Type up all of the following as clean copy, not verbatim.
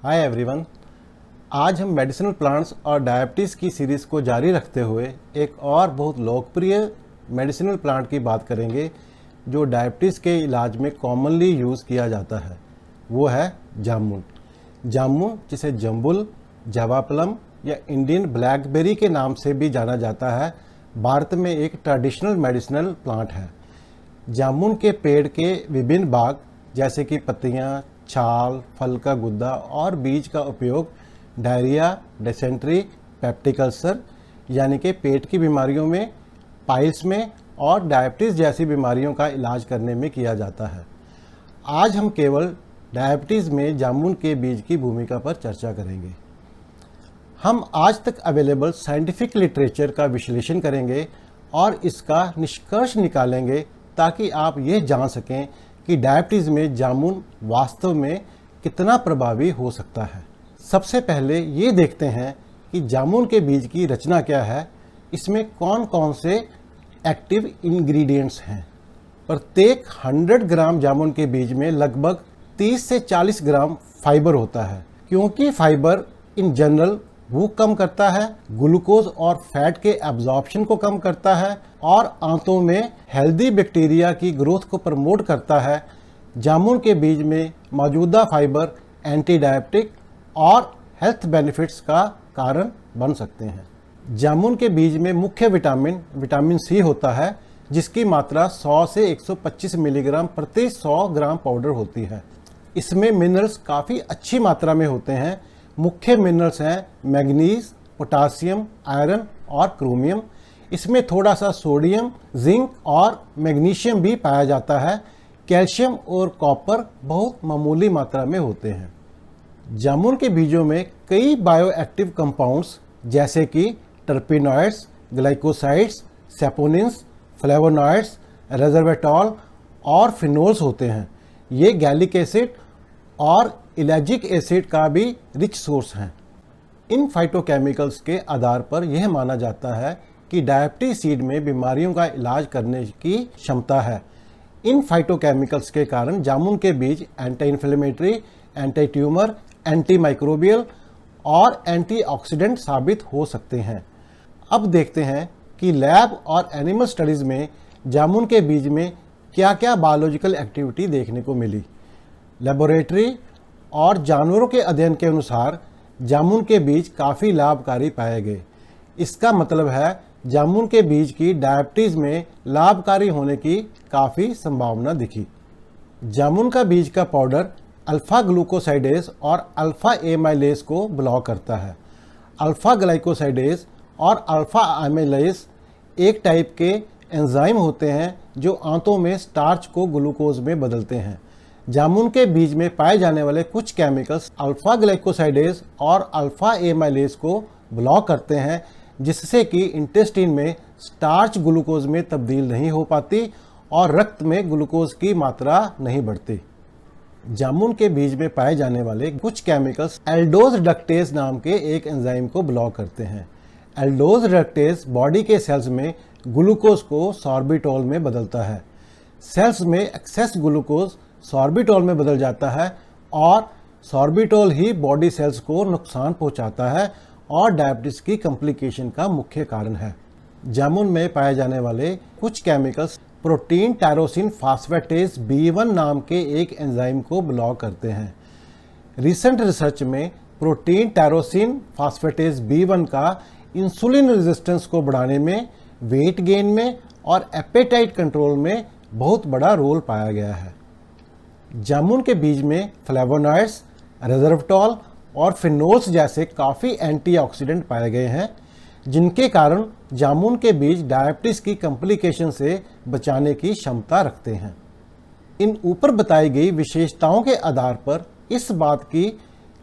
Hi everyone. आज हम medicinal plants और डायबिटीज़ की सीरीज़ को जारी रखते हुए एक और बहुत लोकप्रिय मेडिसिनल प्लांट की बात करेंगे जो डायबिटीज़ के इलाज में कॉमनली यूज़ किया जाता है। वो है जामुन। जामुन जिसे जम्बुल, जावा प्लम या इंडियन ब्लैकबेरी के नाम से भी जाना जाता है, भारत में एक ट्रेडिशनल मेडिसिनल प्लांट है। जामुन के पेड़ के विभिन्न भाग जैसे कि पत्तियां, छाल, फल का गुद्दा और बीज का उपयोग डायरिया, डिसेंट्री, पेप्टिक अल्सर यानी कि पेट की बीमारियों में, पाइल्स में और डायबिटीज़ जैसी बीमारियों का इलाज करने में किया जाता है। आज हम केवल डायबिटीज़ में जामुन के बीज की भूमिका पर चर्चा करेंगे। हम आज तक अवेलेबल साइंटिफिक लिटरेचर का विश्लेषण करेंगे और इसका निष्कर्ष निकालेंगे ताकि आप ये जान सकें कि डायबिटीज़ में जामुन वास्तव में कितना प्रभावी हो सकता है। सबसे पहले ये देखते हैं कि जामुन के बीज की रचना क्या है, इसमें कौन कौन से एक्टिव इंग्रेडिएंट्स हैं। प्रत्येक 100 ग्राम जामुन के बीज में लगभग 30 से 40 ग्राम फाइबर होता है। क्योंकि फाइबर इन जनरल भूख कम करता है, ग्लूकोज और फैट के एब्जॉर्प्शन को कम करता है और आंतों में हेल्दी बैक्टीरिया की ग्रोथ को प्रमोट करता है, जामुन के बीज में मौजूदा फाइबर एंटी डायबिटिक और हेल्थ बेनिफिट्स का कारण बन सकते हैं। जामुन के बीज में मुख्य विटामिन सी होता है, जिसकी मात्रा 100 से 125 मिलीग्राम प्रति 100 ग्राम पाउडर होती है। इसमें मिनरल्स काफ़ी अच्छी मात्रा में होते हैं। मुख्य मिनरल्स हैं मैग्नीज, पोटासियम, आयरन और क्रोमियम। इसमें थोड़ा सा सोडियम, जिंक और मैग्नीशियम भी पाया जाता है। कैल्शियम और कॉपर बहुत मामूली मात्रा में होते हैं। जामुन के बीजों में कई बायोएक्टिव कंपाउंड्स जैसे कि टर्पेनॉइड्स, ग्लाइकोसाइड्स, सैपोनिन्स, फ्लेवोनॉइड्स, रेसवेराट्रॉल और फिनोल्स होते हैं। ये गैलिक एसिड और इलैजिक एसिड का भी रिच सोर्स हैं। इन फाइटोकेमिकल्स के आधार पर यह माना जाता है कि डायबिटीज सीड में बीमारियों का इलाज करने की क्षमता है। इन फाइटोकेमिकल्स के कारण जामुन के बीज anti inflammatory, anti tumour, anti microbial और एंटीऑक्सीडेंट साबित हो सकते हैं। अब देखते हैं कि लैब और एनिमल स्टडीज़ में जामुन के बीज में क्या क्या बायोलॉजिकल एक्टिविटी देखने को मिली। लेबोरेटरी और जानवरों के अध्ययन के अनुसार जामुन के बीज काफ़ी लाभकारी पाए गए। इसका मतलब है जामुन के बीज की डायबिटीज़ में लाभकारी होने की काफ़ी संभावना दिखी। जामुन का बीज का पाउडर अल्फ़ा ग्लूकोसाइडेज और अल्फ़ा एमाइलेज को ब्लॉक करता है। अल्फ़ा ग्लाइकोसाइडेज और अल्फ़ा एमाइलेज एक टाइप के एंजाइम होते हैं जो आंतों में स्टार्च को ग्लूकोज में बदलते हैं। जामुन के बीज में पाए जाने वाले कुछ केमिकल्स अल्फ़ा ग्लाइकोसाइडेज और अल्फ़ा एमाइलेज को ब्लॉक करते हैं, जिससे कि इंटेस्टाइन में स्टार्च ग्लूकोज में तब्दील नहीं हो पाती और रक्त में ग्लूकोज की मात्रा नहीं बढ़ती। जामुन के बीज में पाए जाने वाले कुछ केमिकल्स एल्डोज रिडक्टेज नाम के एक एंजाइम को ब्लॉक करते हैं। एल्डोज रिडक्टेज बॉडी के सेल्स में ग्लूकोज को सॉर्बिटॉल में बदलता है। सेल्स में एक्सेस ग्लूकोज सॉर्बिटॉल में बदल जाता है और सॉर्बिटॉल ही बॉडी सेल्स को नुकसान पहुंचाता है और डायबिटीज की कॉम्प्लिकेशन का मुख्य कारण है। जामुन में पाए जाने वाले कुछ chemicals protein tyrosine phosphatase B1 नाम के एक एंजाइम को ब्लॉक करते हैं। रिसेंट रिसर्च में प्रोटीन टायरोसिन फास्फेटेज B1 का इंसुलिन रेजिस्टेंस को बढ़ाने में, वेट गेन में और एपेटाइट कंट्रोल में बहुत बड़ा रोल पाया गया है। जामुन के बीज में फ्लेवोनॉइड्स, रेसवेराट्रॉल और फिनोल्स जैसे काफ़ी एंटीऑक्सीडेंट पाए गए हैं, जिनके कारण जामुन के बीज डायबिटीज़ की कॉम्प्लिकेशन से बचाने की क्षमता रखते हैं। इन ऊपर बताई गई विशेषताओं के आधार पर इस बात की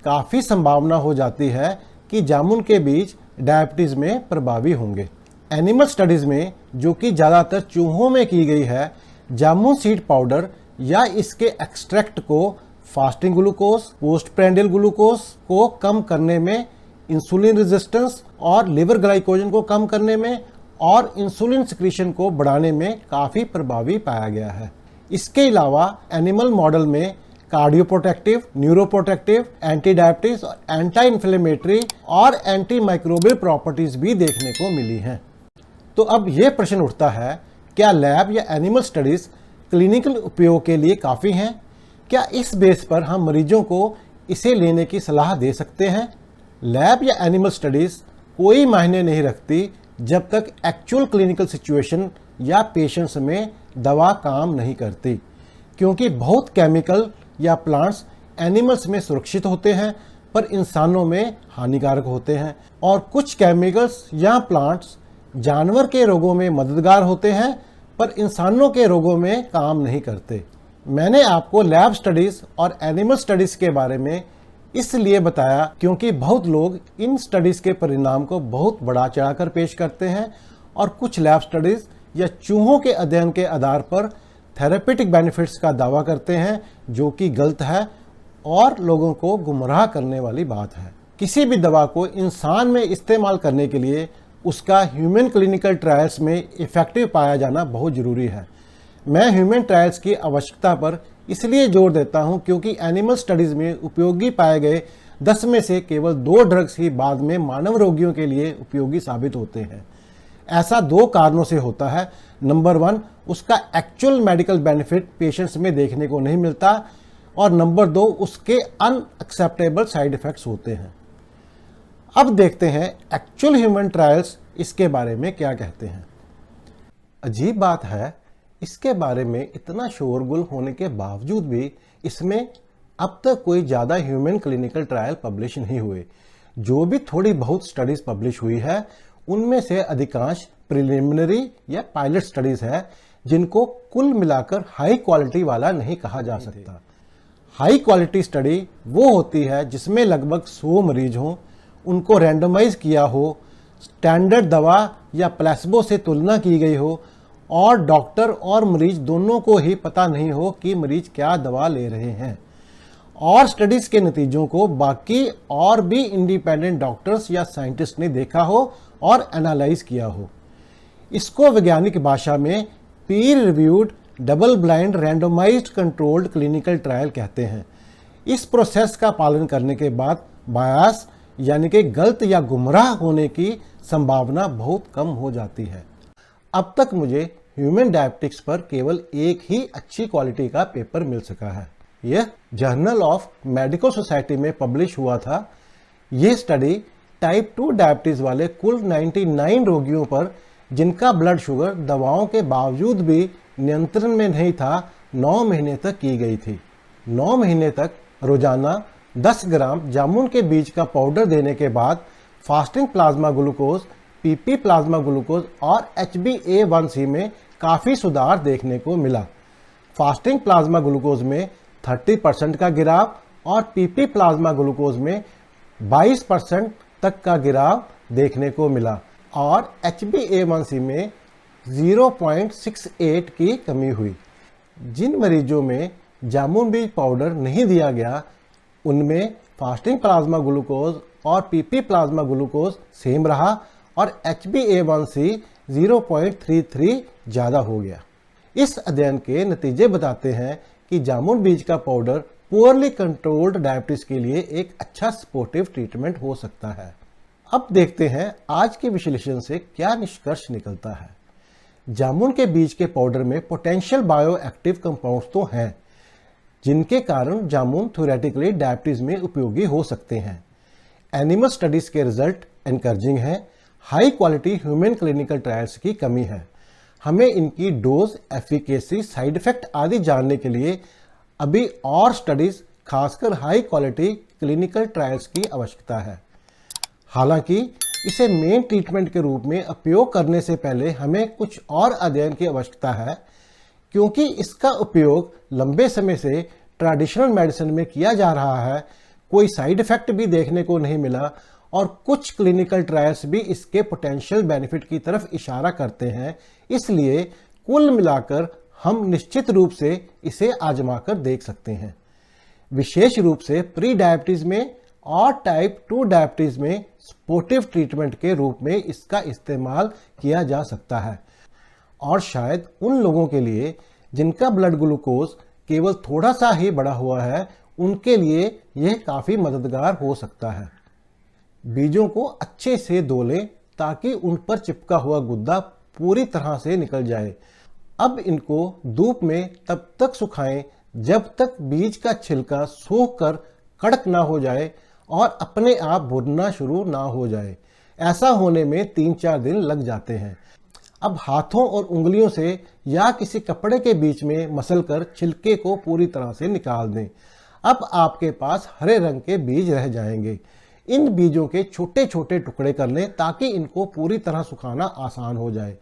काफ़ी संभावना हो जाती है कि जामुन के बीज डायबिटीज़ में प्रभावी होंगे। एनिमल स्टडीज़ में, जो कि ज़्यादातर चूहों में की गई है, जामुन सीड पाउडर या इसके एक्सट्रैक्ट को fasting glucose, post prandial glucose को कम करने में, इंसुलिन रेजिस्टेंस और लिवर ग्लाइकोजन को कम करने में और इंसुलिन सिक्रीशन को बढ़ाने में काफ़ी प्रभावी पाया गया है। इसके अलावा एनिमल मॉडल में cardio protective, neuro protective, anti diabetes और एंटी इन्फ्लेमेटरी और एंटी माइक्रोबियल प्रॉपर्टीज भी देखने को मिली हैं। तो अब यह प्रश्न उठता है, क्या लैब या एनिमल स्टडीज क्लिनिकल उपयोग के लिए काफ़ी हैं? क्या इस बेस पर हम मरीजों को इसे लेने की सलाह दे सकते हैं? लैब या एनिमल स्टडीज कोई मायने नहीं रखती जब तक एक्चुअल क्लिनिकल सिचुएशन या पेशेंट्स में दवा काम नहीं करती, क्योंकि बहुत केमिकल या प्लांट्स एनिमल्स में सुरक्षित होते हैं पर इंसानों में हानिकारक होते हैं, और कुछ केमिकल्स या प्लांट्स जानवर के रोगों में मददगार होते हैं पर इंसानों के रोगों में काम नहीं करते। मैंने आपको लैब स्टडीज और एनिमल स्टडीज के बारे में इसलिए बताया क्योंकि बहुत लोग इन स्टडीज के परिणाम को बहुत बढ़ा चढ़ाकर पेश करते हैं और कुछ लैब स्टडीज या चूहों के अध्ययन के आधार पर थेरेपेटिक बेनिफिट्स का दावा करते हैं, जो कि गलत है और लोगों को गुमराह करने वाली बात है। किसी भी दवा को इंसान में इस्तेमाल करने के लिए उसका ह्यूमन क्लिनिकल ट्रायल्स में इफेक्टिव पाया जाना बहुत ज़रूरी है। मैं ह्यूमन ट्रायल्स की आवश्यकता पर इसलिए जोर देता हूं क्योंकि एनिमल स्टडीज़ में उपयोगी पाए गए 10 में से केवल 2 ड्रग्स ही बाद में मानव रोगियों के लिए उपयोगी साबित होते हैं। ऐसा 2 कारणों से होता है। नंबर 1, उसका एक्चुअल मेडिकल बेनिफिट पेशेंट्स में देखने को नहीं मिलता, और नंबर 2, उसके अनएक्सेप्टेबल साइड इफ़ेक्ट्स होते हैं। अब देखते हैं एक्चुअल ह्यूमन ट्रायल्स इसके बारे में क्या कहते हैं। अजीब बात है, इसके बारे में इतना शोरगुल होने के बावजूद भी इसमें अब तक कोई ज़्यादा ह्यूमन क्लिनिकल ट्रायल पब्लिश नहीं हुए। जो भी थोड़ी बहुत स्टडीज़ पब्लिश हुई है उनमें से अधिकांश प्रिलिमिनरी या पायलट स्टडीज़ है, जिनको कुल मिलाकर हाई क्वालिटी वाला नहीं कहा जा सकता। हाई क्वालिटी स्टडी वो होती है जिसमें लगभग 100 मरीज हों, उनको रैंडमाइज किया हो, स्टैंडर्ड दवा या प्लेसबो से तुलना की गई हो, और डॉक्टर और मरीज दोनों को ही पता नहीं हो कि मरीज क्या दवा ले रहे हैं, और स्टडीज के नतीजों को बाकी और भी इंडिपेंडेंट डॉक्टर्स या साइंटिस्ट ने देखा हो और एनालाइज किया हो। इसको वैज्ञानिक भाषा में peer reviewed double blind randomised controlled clinical trial कहते हैं। इस प्रोसेस का पालन करने के बाद बायस यानी कि गलत या गुमराह होने की संभावना बहुत कम हो जाती है। अब तक मुझे ह्यूमन डायबिटिक्स पर केवल एक ही अच्छी क्वालिटी का पेपर मिल सका है। यह जर्नल ऑफ मेडिकल सोसाइटी में पब्लिश हुआ था। यह स्टडी टाइप 2 डायबिटीज वाले कुल 99 रोगियों पर, जिनका ब्लड शुगर दवाओं के बावजूद भी नियंत्रण में नहीं था, 9 महीने तक की गई थी। 9 महीने तक रोजाना 10 ग्राम जामुन के बीज का पाउडर देने के बाद fasting plasma glucose, PP plasma glucose और HbA1c में काफ़ी सुधार देखने को मिला। फास्टिंग प्लाज्मा ग्लूकोज में 30% का गिराव और पीपी प्लाज्मा ग्लूकोज में 22% तक का गिराव देखने को मिला, और HbA1c में 0.68 की कमी हुई। जिन मरीजों में जामुन बीज पाउडर नहीं दिया गया उनमें फास्टिंग प्लाज्मा ग्लूकोज और पीपी प्लाज्मा ग्लूकोज सेम रहा और HbA1c 0.33 ज़्यादा हो गया। इस अध्ययन के नतीजे बताते हैं कि जामुन बीज का पाउडर पुअरली कंट्रोल्ड डायबिटीज के लिए एक अच्छा सपोर्टिव ट्रीटमेंट हो सकता है। अब देखते हैं आज के विश्लेषण से क्या निष्कर्ष निकलता है। जामुन के बीज के पाउडर में पोटेंशियल बायो एक्टिव कंपाउंड्स तो हैं, जिनके कारण जामुन थ्योरेटिकली डायबिटीज में उपयोगी हो सकते हैं। एनिमल स्टडीज के रिजल्ट एनकरेजिंग हैं। High quality human clinical trials की कमी है। हमें इनकी डोज, एफिकेसी, साइड इफेक्ट आदि जानने के लिए अभी और स्टडीज, खासकर हाई क्वालिटी क्लिनिकल ट्रायल्स की आवश्यकता है। हालांकि इसे मेन ट्रीटमेंट के रूप में उपयोग करने से पहले हमें कुछ और अध्ययन की आवश्यकता है, क्योंकि इसका उपयोग लंबे समय से ट्रेडिशनल मेडिसिन में किया जा रहा है। कोई साइड इफेक्ट भी देखने को नहीं मिला और कुछ क्लिनिकल ट्रायल्स भी इसके पोटेंशियल बेनिफिट की तरफ इशारा करते हैं। इसलिए कुल मिलाकर हम निश्चित रूप से इसे आजमाकर देख सकते हैं। विशेष रूप से प्री डायबिटीज में और टाइप 2 डायबिटीज में सपोर्टिव ट्रीटमेंट के रूप में इसका इस्तेमाल किया जा सकता है, और शायद उन लोगों के लिए जिनका ब्लड ग्लूकोज केवल थोड़ा सा ही बढ़ा हुआ है, उनके लिए यह काफ़ी मददगार हो सकता है। बीजों को अच्छे से धो लें ताकि उन पर चिपका हुआ गुद्दा पूरी तरह से निकल जाए। अब इनको धूप में तब तक सुखाएं जब तक बीज का छिलका सूख कर कड़क ना हो जाए और अपने आप भुनना शुरू ना हो जाए। ऐसा होने में 3-4 दिन लग जाते हैं। अब हाथों और उंगलियों से या किसी कपड़े के बीच में मसलकर छिलके को पूरी तरह से निकाल दें। अब आपके पास हरे रंग के बीज रह जाएंगे। इन बीजों के छोटे छोटे टुकड़े कर लें ताकि इनको पूरी तरह सुखाना आसान हो जाए।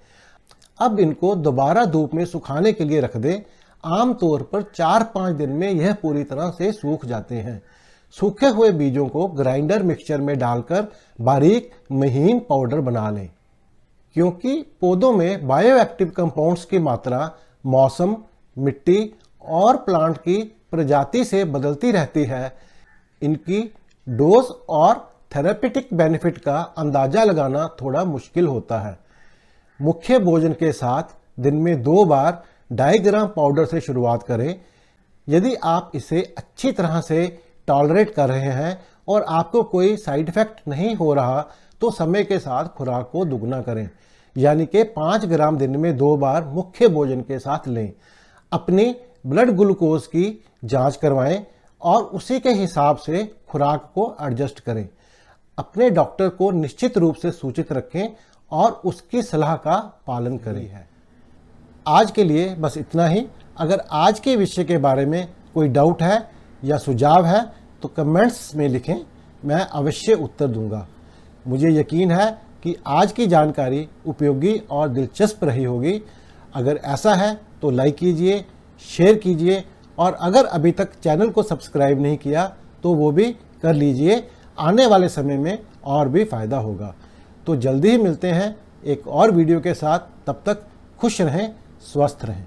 अब इनको दोबारा धूप में सुखाने के लिए रख दें। आमतौर पर 4-5 दिन में यह पूरी तरह से सूख जाते हैं। सूखे हुए बीजों को ग्राइंडर मिक्सचर में डालकर बारीक महीन पाउडर बना लें। क्योंकि पौधों में बायोएक्टिव कंपाउंड्स की मात्रा मौसम, मिट्टी और प्लांट की प्रजाति से बदलती रहती है, इनकी डोज और थेरेपेटिक बेनिफिट का अंदाजा लगाना थोड़ा मुश्किल होता है। मुख्य भोजन के साथ दिन में 2 बार 2.5 ग्राम पाउडर से शुरुआत करें। यदि आप इसे अच्छी तरह से टॉलरेट कर रहे हैं और आपको कोई साइड इफेक्ट नहीं हो रहा तो समय के साथ खुराक को दुगना करें, यानी कि 5 ग्राम दिन में 2 बार मुख्य भोजन के साथ लें। अपनी ब्लड ग्लूकोज की जांच करवाएं और उसी के हिसाब से खुराक को एडजस्ट करें। अपने डॉक्टर को निश्चित रूप से सूचित रखें और उसकी सलाह का पालन करें। आज के लिए बस इतना ही। अगर आज के विषय के बारे में कोई डाउट है या सुझाव है तो कमेंट्स में लिखें, मैं अवश्य उत्तर दूंगा। मुझे यकीन है कि आज की जानकारी उपयोगी और दिलचस्प रही होगी। अगर ऐसा है तो लाइक कीजिए, शेयर कीजिए और अगर अभी तक चैनल को सब्सक्राइब नहीं किया तो वो भी कर लीजिए। आने वाले समय में और भी फ़ायदा होगा। तो जल्दी ही मिलते हैं एक और वीडियो के साथ। तब तक खुश रहें, स्वस्थ रहें।